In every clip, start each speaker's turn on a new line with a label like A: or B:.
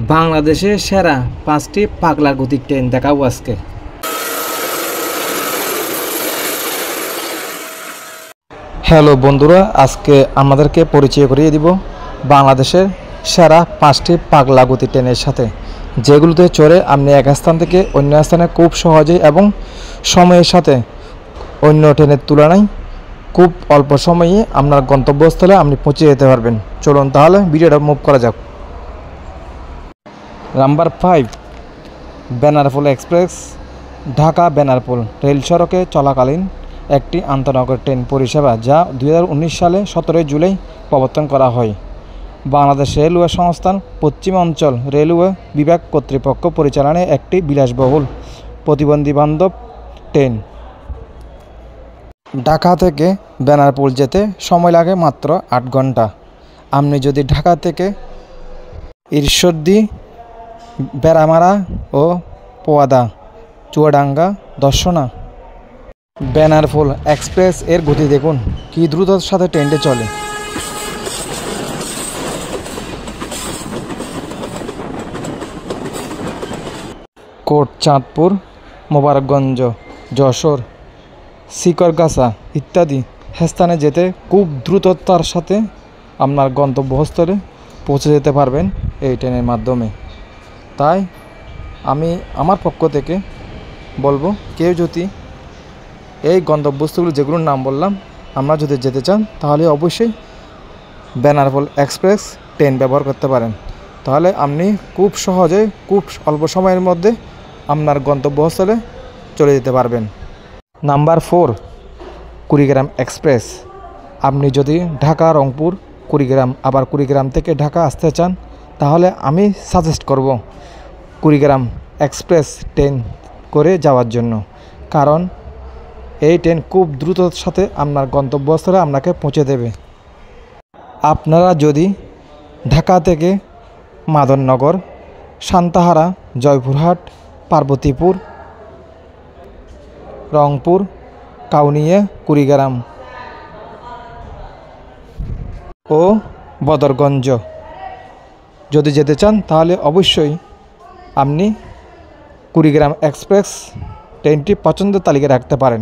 A: বাংলাদেশের সেরা 5টি পাগলা গতির ট্রেন দেখাবো আজকে। হ্যালো বন্ধুরা, আজকে আমাদেরকে পরিচয় করিয়ে দিব বাংলাদেশের সেরা 5টি পাগলা গতির ট্রেনের সাথে, যেগুলোতে চড়ে আপনি এক স্থান থেকে অন্য স্থানে খুব সহজে এবং সময়ের সাথে অন্য ট্রেনের তুলনায় খুব অল্প সময়ে আপনার গন্তব্যস্থলে আপনি পৌঁছে যেতে পারবেন। চলুন তাহলে ভিডিওটা মুভ করা যাক। Number 5, Benapole express. Dhaka Benapole rail সড়কে চলাকালীন একটি আন্তনগর ট্রেন পরিষেবা, যা 2019 সালে 17 জুলাই প্রবর্তন করা হয়। বাংলাদেশ রেলওয়ে সংস্থান পশ্চিমাঞ্চল রেলওয়ে বিভাগ কর্তৃপক্ষ পরিচালনায় একটি বিলাসবহুল প্রতিবন্ধী বান্ধব ট্রেন। ঢাকা থেকে বেনারপুল যেতে সময় লাগে মাত্র 8 ঘন্টা। আপনি যদি ঢাকা থেকে ঈশ্বরদী, বেড়ামারা ও পোয়াদা, চুয়াডাঙ্গা, দর্শনা, বেনারপুল এক্সপ্রেস এর গতি দেখুন কি দ্রুততার সাথে ট্রেনটি চলে। কোটচাঁদপুর, মোবারকগঞ্জ, যশোর, শিকরগাছা ইত্যাদি স্থানে যেতে খুব দ্রুততার সাথে আপনার গন্তব্যস্থলে পৌঁছে যেতে পারবেন এই ট্রেনের মাধ্যমে। তাই আমি আমার পক্ষ থেকে বলবো, কেউ যদি এই গন্তব্যস্থগুলো যেগুলোর নাম বললাম আমরা যদি যেতে চান, তাহলে অবশ্যই বেনারপুল এক্সপ্রেস ট্রেন ব্যবহার করতে পারেন। তাহলে আপনি খুব সহজে খুব অল্প সময়ের মধ্যে আপনার গন্তব্যস্থলে চলে যেতে পারবেন। Number 4, Kurigram express. আপনি যদি ঢাকা, রংপুর, কুড়িগ্রাম আবার কুড়িগ্রাম থেকে ঢাকা আসতে চান, তাহলে আমি সাজেস্ট করব কুড়িগ্রাম এক্সপ্রেস ট্রেন করে যাওয়ার জন্য, কারণ এই ট্রেন খুব দ্রুততার সাথে আপনার গন্তব্যস্থলে আপনাকে পৌঁছে দেবে। আপনারা যদি ঢাকা থেকে মাদননগর, সান্তাহারা, জয়পুরহাট, পার্বতীপুর, রংপুর, কাউনিয়া, কুড়িগ্রাম ও বদরগঞ্জ যদি যেতে চান, তাহলে অবশ্যই আপনি কুড়িগ্রাম এক্সপ্রেস ট্রেনটি পছন্দের তালিকায় রাখতে পারেন।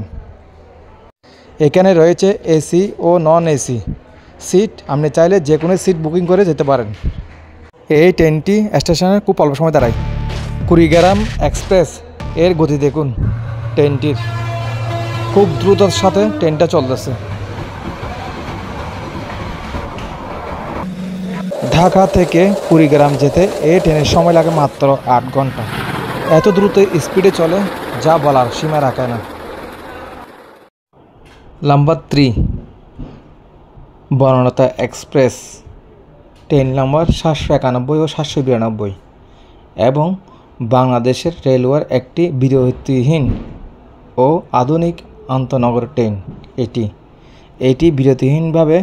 A: এখানে রয়েছে এসি ও নন এসি সিট, আপনি চাইলে যে কোনো সিট বুকিং করে যেতে পারেন। এই ট্রেনটি স্টেশনে খুব অল্প সময় দাঁড়ায়। কুড়িগ্রাম এক্সপ্রেস এর গতি দেখুন, ট্রেনটির খুব দ্রুততার সাথে ট্রেনটা চলতেছে। ঢাকা থেকে কুড়িগ্রাম যেতে এই ট্রেনের সময় লাগে মাত্র 8 ঘন্টা। এত দ্রুত স্পিডে চলে যা বলার সীমা রাখে না। Number 3, Banalata express. Train number 791 ও 792 এবং বাংলাদেশের রেলওয়ের একটি বিরতিহীন ও আধুনিক আন্তনগর ট্রেন। এটি বিরতিহীনভাবে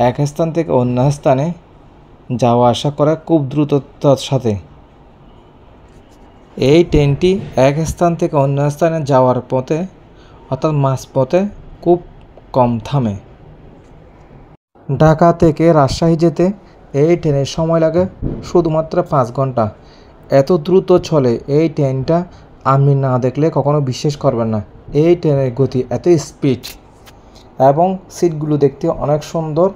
A: এক স্থান থেকে অন্য স্থানে যাওয়া আসা করে খুব দ্রুততার সাথে। এই ট্রেনটি এক স্থান থেকে অন্য স্থানে যাওয়ার পথে অর্থাৎ মাঝপথে খুব কম থামে। ঢাকা থেকে রাজশাহী যেতে এই ট্রেনের সময় লাগে শুধুমাত্র 5 ঘন্টা। এত দ্রুত চলে এই ট্রেনটা, আপনি না দেখলে কখনো বিশ্বাস করবেন না। এই ট্রেনের গতি এত স্পিড এবং সিটগুলো দেখতে অনেক সুন্দর।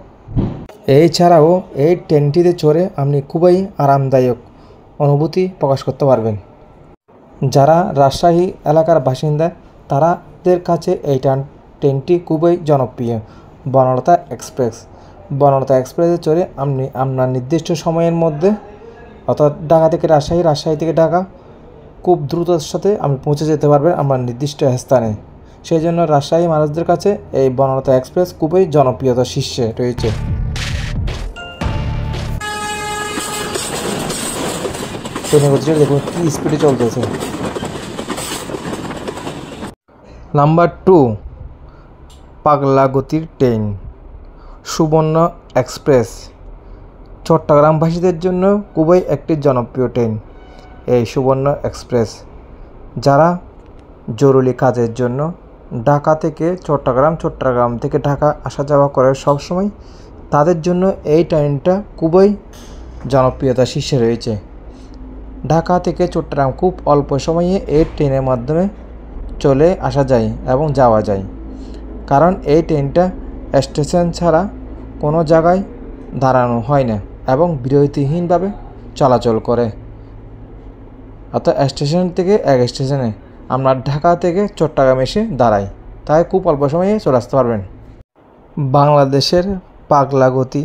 A: এছাড়াও এই ট্রেনটিতে চড়ে আপনি খুবই আরামদায়ক অনুভূতি প্রকাশ করতে পারবেন। যারা রাজশাহী এলাকার বাসিন্দা তাদের কাছে এই ট্রেনটি খুবই জনপ্রিয়। বনলতা এক্সপ্রেস। বনলতা এক্সপ্রেসে চড়ে আপনি আপনার নির্দিষ্ট সময়ের মধ্যে অর্থাৎ ঢাকা থেকে রাজশাহী, রাজশাহী থেকে ঢাকা খুব দ্রুততার সাথে আপনি পৌঁছে যেতে পারবেন আপনার নির্দিষ্ট স্থানে। সেই জন্য রাজশাহী মানুষদের কাছে এই বনলতা এক্সপ্রেস খুবই জনপ্রিয়তার শীর্ষে রয়েছে। ট্রেনের গতিটা দেখুন কি স্পিডে চলতেছে। নাম্বার 2, পাগলা গতির ট্রেন, সুবর্ণ এক্সপ্রেস। চট্টগ্রামবাসীদের জন্য খুবই একটি জনপ্রিয় ট্রেন এই সুবর্ণ এক্সপ্রেস। যারা জরুরি কাজের জন্য ঢাকা থেকে চট্টগ্রাম, চট্টগ্রাম থেকে ঢাকা আসা যাওয়া করে সবসময়, তাদের জন্য এই ট্রেনটা খুবই জনপ্রিয়তার শীর্ষে রয়েছে। ঢাকা থেকে চট্টগ্রাম খুব অল্প সময়ে এই ট্রেনের মাধ্যমে চলে আসা যায় এবং যাওয়া যায়, কারণ এই ট্রেনটা স্টেশন ছাড়া কোনো জায়গায় দাঁড়ানো হয় না এবং বিরতিহীনভাবে চলাচল করে। অর্থাৎ স্টেশন থেকে এক স্টেশনে আমরা ঢাকা থেকে চট্টগ্রাম এসে দাঁড়াই, তাই খুব অল্প সময়ে চলে আসতে পারবেন। বাংলাদেশের পাগলাগতি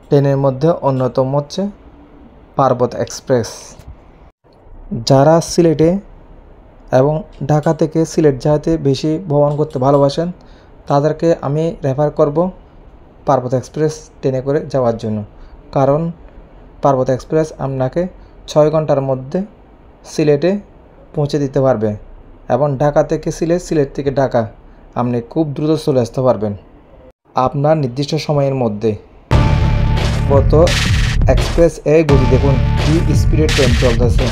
A: ট্রেনের মধ্যে অন্যতম হচ্ছে পার্বত এক্সপ্রেস। যারা সিলেটে এবং ঢাকা থেকে সিলেট যাতে বেশি ভ্রমণ করতে ভালোবাসেন তাদেরকে আমি রেফার করব পার্বত এক্সপ্রেস ট্রেনে করে যাওয়ার জন্য, কারণ পার্বত এক্সপ্রেস আপনাকে 6 ঘন্টার মধ্যে সিলেটে পৌঁছে দিতে পারবে এবং ঢাকা থেকে সিলেট, সিলেট থেকে ঢাকা আপনি খুব দ্রুত চলে আসতে পারবেন আপনার নির্দিষ্ট সময়ের মধ্যে। গত এক্সপ্রেস এই গতি দেখুন, কি স্পিডে ট্রেন চলতেছে।